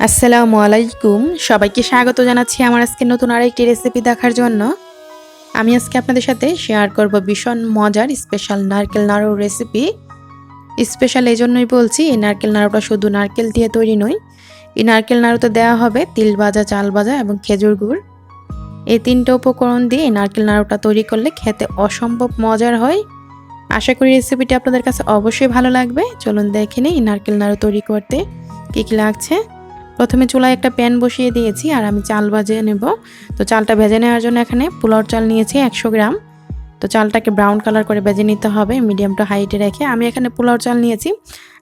আসসালামু আলাইকুম। সবাইকে স্বাগত জানাচ্ছি আমার আজকে নতুন আরেকটি রেসিপি দেখার জন্য। আমি আজকে আপনাদের সাথে শেয়ার করব ভীষণ মজার স্পেশাল নারকেল নাড়ুর রেসিপি। স্পেশাল এজন্যই বলছি, এই নারকেল নাড়ুটা শুধু নারকেল দিয়ে তৈরি নয়। এই নারকেল নাড়ুতে দেওয়া হবে তিল ভাজা, চাল ভাজা এবং খেজুর গুড়। এই তিনটে উপকরণ দিয়ে এই নারকেল নাড়ুটা তৈরি করলে খেতে অসম্ভব মজার হয়। আশা করি রেসিপিটি আপনাদের কাছে অবশ্যই ভালো লাগবে। চলুন দেখে নিই এই নারকেল নাড়ু তৈরি করতে কী কী লাগছে। প্রথমে চুলায় একটা প্যান বসিয়ে দিয়েছি আর আমি চাল ভেজে নেব। তো চালটা ভেজে নেওয়ার জন্য এখানে পোলাওর চাল নিয়েছি 100 গ্রাম। তো চালটাকে ব্রাউন কালার করে ভেজে নিতে হবে মিডিয়াম টু হাইটে রেখে। আমি এখানে পোলাওর চাল নিয়েছি,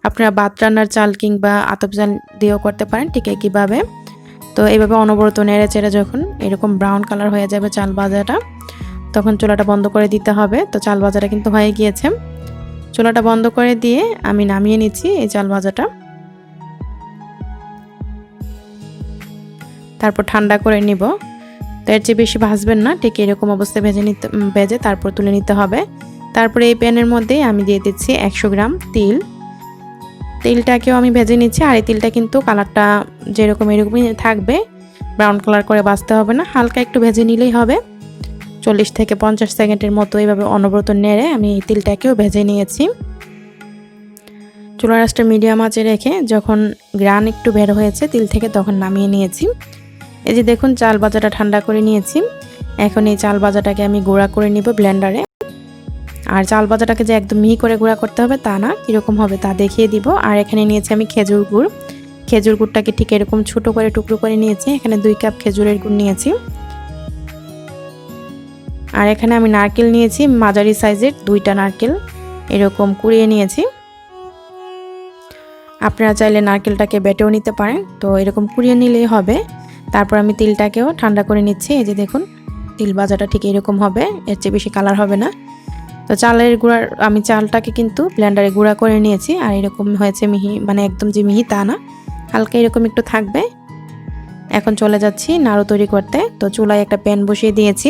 আপনারা ভাত রান্নার চাল কিংবা আতপ চাল দিয়েও করতে পারেন ঠিক একইভাবে। তো এইভাবে অনবরত নেড়ে চেড়ে যখন এরকম ব্রাউন কালার হয়ে যাবে চাল ভাজাটা, তখন চুলাটা বন্ধ করে দিতে হবে। তো চাল ভাজাটা কিন্তু হয়ে গিয়েছে। চুলাটা বন্ধ করে দিয়ে আমি নামিয়ে নিচ্ছি এই চাল ভাজাটা। তারপর ঠান্ডা করে নিব। তো এর চেয়ে বেশি ভাজবেন না, ঠিক এরকম অবস্থায় ভেজে তারপর তুলে নিতে হবে। তারপরে এই প্যানের মধ্যে আমি দিয়ে দিচ্ছি 100 গ্রাম তিল। তিলটাকেও আমি ভেজে নিচ্ছি। আর এই তিলটা কিন্তু কালারটা এরকমই থাকবে, ব্রাউন কালার করে ভাজতে হবে না, হালকা একটু ভেজে নিলেই হবে। 40 থেকে 50 সেকেন্ডের মতো এইভাবে অনবরত নেড়ে আমি এই তিলটাকেও ভেজে নিয়েছি। চুলার আঁচটা মিডিয়াম আঁচে রেখে যখন গ্রান একটু বের হয়েছে তিল থেকে, তখন নামিয়ে নিয়েছি। এই যে দেখুন চাল ভাজাটা ঠান্ডা করে নিয়েছি। এখন এই চাল ভাজাটাকে আমি গুঁড়া করে নিব ব্লেন্ডারে। আর চাল ভাজাটাকে যে একদম মিহি করে গুঁড়া করতে হবে তা না, কীরকম হবে তা দেখিয়ে দিব। আর এখানে নিয়েছি আমি খেজুর গুড়। খেজুর গুড়টাকে ঠিক এরকম ছোট করে টুকরো করে নিয়েছি। এখানে 2 কাপ খেজুরের গুড় নিয়েছি। আর এখানে আমি নারকেল নিয়েছি মাঝারি সাইজের 2টা নারকেল এরকম কুড়িয়ে নিয়েছি। আপনারা চাইলে নারকেলটাকে বেটেও নিতে পারেন, তো এরকম কুড়িয়ে নিলেই হবে। তারপর আমি তিলটাকেও ঠান্ডা করে নিচ্ছি। এই যে দেখুন তিল ভাজাটা ঠিক এরকম হবে, এর চেয়ে বেশি কালার হবে না। তো আমি চালটাকে কিন্তু ব্লেন্ডারে গুঁড়া করে নিয়েছি। আর এরকম হয়েছে মিহি, মানে একদম যে মিহি তা না, হালকা এরকম একটু থাকবে। এখন চলে যাচ্ছি নাড়ু তৈরি করতে। তো চুলায় একটা প্যান বসিয়ে দিয়েছি।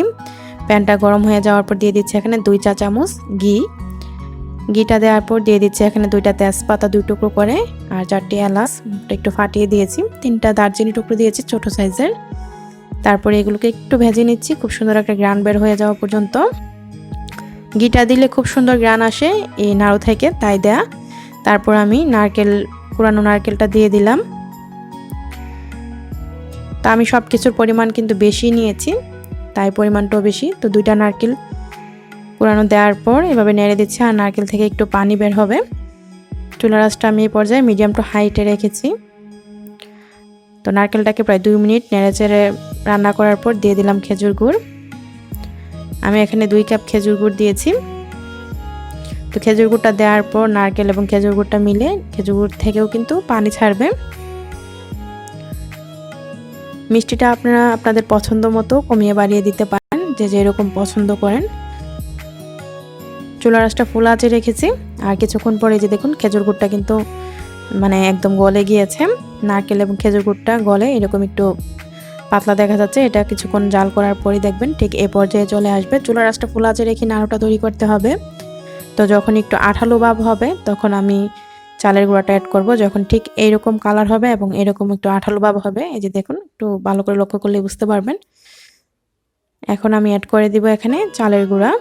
প্যানটা গরম হয়ে যাওয়ার পর দিয়ে দিচ্ছি এখানে 2 চা চামচ ঘি। ঘিটা দেওয়ার পর দিয়ে দিচ্ছি এখানে 2টা তেজপাতা 2 টুকরো করে, আর 4টি এলাচ একটু ফাটিয়ে দিয়েছি, 3টা দারচিনি টুকরো দিয়েছি ছোট সাইজের। তারপরে এগুলোকে একটু ভেজে নিচ্ছি খুব সুন্দর একটা গ্রান বের হয়ে যাওয়া পর্যন্ত। ঘিটা দিলে খুব সুন্দর গ্রান আসে এই নাড়ু থেকে, তাই দেয়া। তারপর আমি কুড়ানো নারকেলটা দিয়ে দিলাম। তা আমি সব কিছুর পরিমাণ কিন্তু বেশি নিয়েছি, তাই পরিমাণটাও বেশি। তো 2টা নারকেল কুড়ানো দেওয়ার পর এভাবে নেড়ে দিচ্ছি, আর নারকেল থেকে একটু পানি বের হবে। চুলার আঁচটা আমি এই পর্যায়ে মিডিয়াম টু হাইটে রেখেছি। তো নারকেলটাকে প্রায় 2 মিনিট নেড়ে চেড়ে রান্না করার পর দিয়ে দিলাম খেজুর গুড়। আমি এখানে 2 কাপ খেজুর গুড় দিয়েছি। তো খেজুর গুড়টা দেওয়ার পর নারকেল এবং খেজুর গুড়টা মিলে খেজুর গুড় থেকেও কিন্তু পানি ছাড়বে। মিষ্টিটা আপনারা আপনাদের পছন্দ মতো কমিয়ে বাড়িয়ে দিতে পারেন, যে যেরকম পছন্দ করেন। চুলার আঁচটা ফুল আঁচে রেখেছি। আর কিছুক্ষণ পরে যে দেখুন খেজুর গুড়টা কিন্তু মানে একদম গলে গিয়েছে। নারকেল এবং খেজুর গুড়টা গলে এরকম একটু পাতলা দেখা যাচ্ছে। এটা কিছুক্ষণ জাল করার পরই দেখবেন ঠিক এই পর্যায়ে চলে আসবে। চুলার আঁচটা ফুল আঁচে রেখে নাড়ুটা তৈরি করতে হবে। তো যখন একটু আঠালো ভাব হবে তখন আমি চালের গুঁড়াটা অ্যাড করব। যখন ঠিক এইরকম কালার হবে এবং এরকম একটু আঠালো ভাব হবে, এই যে দেখুন একটু ভালো করে লক্ষ্য করলে বুঝতে পারবেন। এখন আমি অ্যাড করে দিব এখানে চালের গুঁড়া।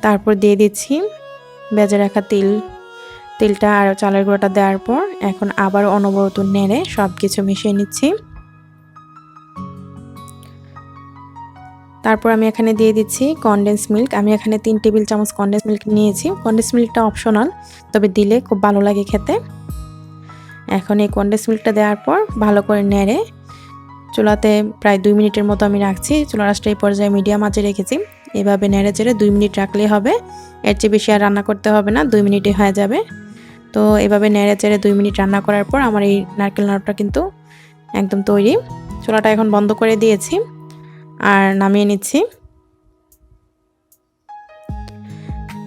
তারপর দিয়ে দিচ্ছি ভেজে রাখা তিলটা আর চালের গুঁড়াটা দেওয়ার পর এখন আবার অনবরত নেড়ে সব কিছু মিশিয়ে নিচ্ছি। তারপর আমি এখানে দিয়ে দিচ্ছি কনডেন্স মিল্ক। আমি এখানে 3 টেবিল চামচ কনডেন্স মিল্ক নিয়েছি। কনডেন্স মিল্কটা অপশনাল, তবে দিলে খুব ভালো লাগে খেতে। এখন এই কনডেন্স মিল্কটা দেওয়ার পর ভালো করে নেড়ে চুলাতে প্রায় 2 মিনিটের মতো আমি রাখছি। চুলার আঁচটা এই পর্যায়ে মিডিয়াম আঁচে রেখেছি। এভাবে নেড়ে চেড়ে 2 মিনিট রাখলেই হবে, এর চেয়ে বেশি আর রান্না করতে হবে না, 2 মিনিটে হয়ে যাবে। তো এভাবে নেড়ে চেড়ে 2 মিনিট রান্না করার পর আমার এই নারকেল নাড়ুটা কিন্তু একদম তৈরি। চুলাটা এখন বন্ধ করে দিয়েছি আর নামিয়ে নিচ্ছি।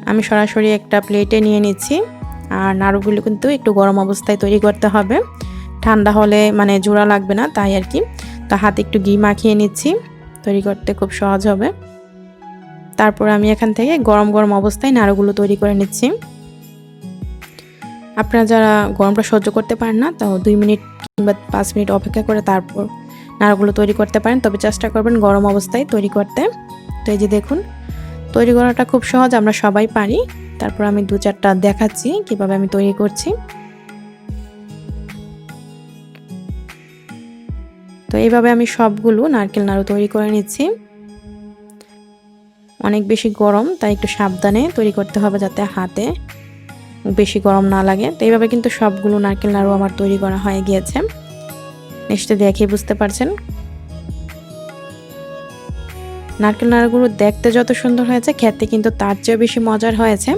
আমি সরাসরি একটা প্লেটে নিয়ে নিচ্ছি। আর নাড়ুগুলো কিন্তু একটু গরম অবস্থায় তৈরি করতে হবে, ঠান্ডা হলে মানে জোড়া লাগবে না, তাই আর কি। তো হাতে একটু ঘি মাখিয়ে নিচ্ছি, তৈরি করতে খুব সহজ হবে। তারপর আমি এখান থেকে গরম গরম অবস্থায় নাড়ুগুলো তৈরি করে নিচ্ছি। আপনারা যারা গরমটা সহ্য করতে পারেন না, তাও 2 মিনিট কিংবা 5 মিনিট অপেক্ষা করে তারপর নাড়ুগুলো তৈরি করতে পারেন, তবে চেষ্টা করবেন গরম অবস্থায় তৈরি করতে। তো এই যে দেখুন, তৈরি করাটা খুব সহজ, আমরা সবাই পারি। তারপর আমি 2-4টা দেখাচ্ছি কিভাবে আমি তৈরি করছি। তো এইভাবে আমি সবগুলো নারকেল নাড়ু তৈরি করে নিচ্ছি। অনেক বেশি গরম, তাই একটু সাবধানে তৈরি করতে হবে যাতে হাতে বেশি গরম না লাগে। তো এইভাবে কিন্তু সবগুলো নারকেল নাড়ু আমার তৈরি করা হয়ে গিয়েছে, নিশ্চয়ই দেখে বুঝতে পারছেন। নারকেল নাড়ুগুলো দেখতে যত সুন্দর হয়েছে, খেতে কিন্তু তার চেয়েও বেশি মজার হয়েছে।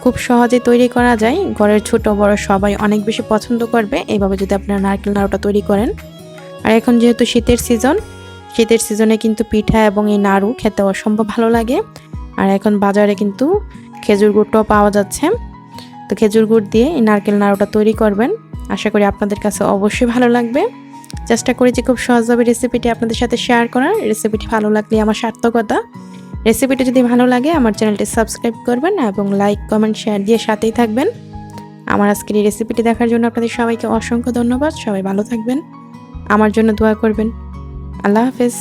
খুব সহজে তৈরি করা যায়, ঘরের ছোট বড় সবাই অনেক বেশি পছন্দ করবে এইভাবে যদি আপনারা নারকেল নাড়ুটা তৈরি করেন। আর এখন যেহেতু শীতের সিজনে কিন্তু পিঠা এবং এই নাড়ু খেতে অসম্ভব ভালো লাগে। আর এখন বাজারে কিন্তু খেজুর গুড়টাও পাওয়া যাচ্ছে। তো খেজুর গুড় দিয়ে এই নারকেল নাড়ুটা তৈরি করবেন, আশা করি আপনাদের কাছে অবশ্যই ভালো লাগবে। চেষ্টা করি যে খুব সহজভাবে রেসিপিটি আপনাদের সাথে শেয়ার করার। রেসিপিটি ভালো লাগলে আমার সার্থকতা। রেসিপিটি যদি ভালো লাগে আমার চ্যানেলটি সাবস্ক্রাইব করবেন এবং লাইক কমেন্ট শেয়ার দিয়ে সাথেই থাকবেন। আমার আজকের এই রেসিপিটি দেখার জন্য আপনাদের সবাইকে অসংখ্য ধন্যবাদ। সবাই ভালো থাকবেন, আমার জন্য দোয়া করবেন। আল্লাহ হাফেজ।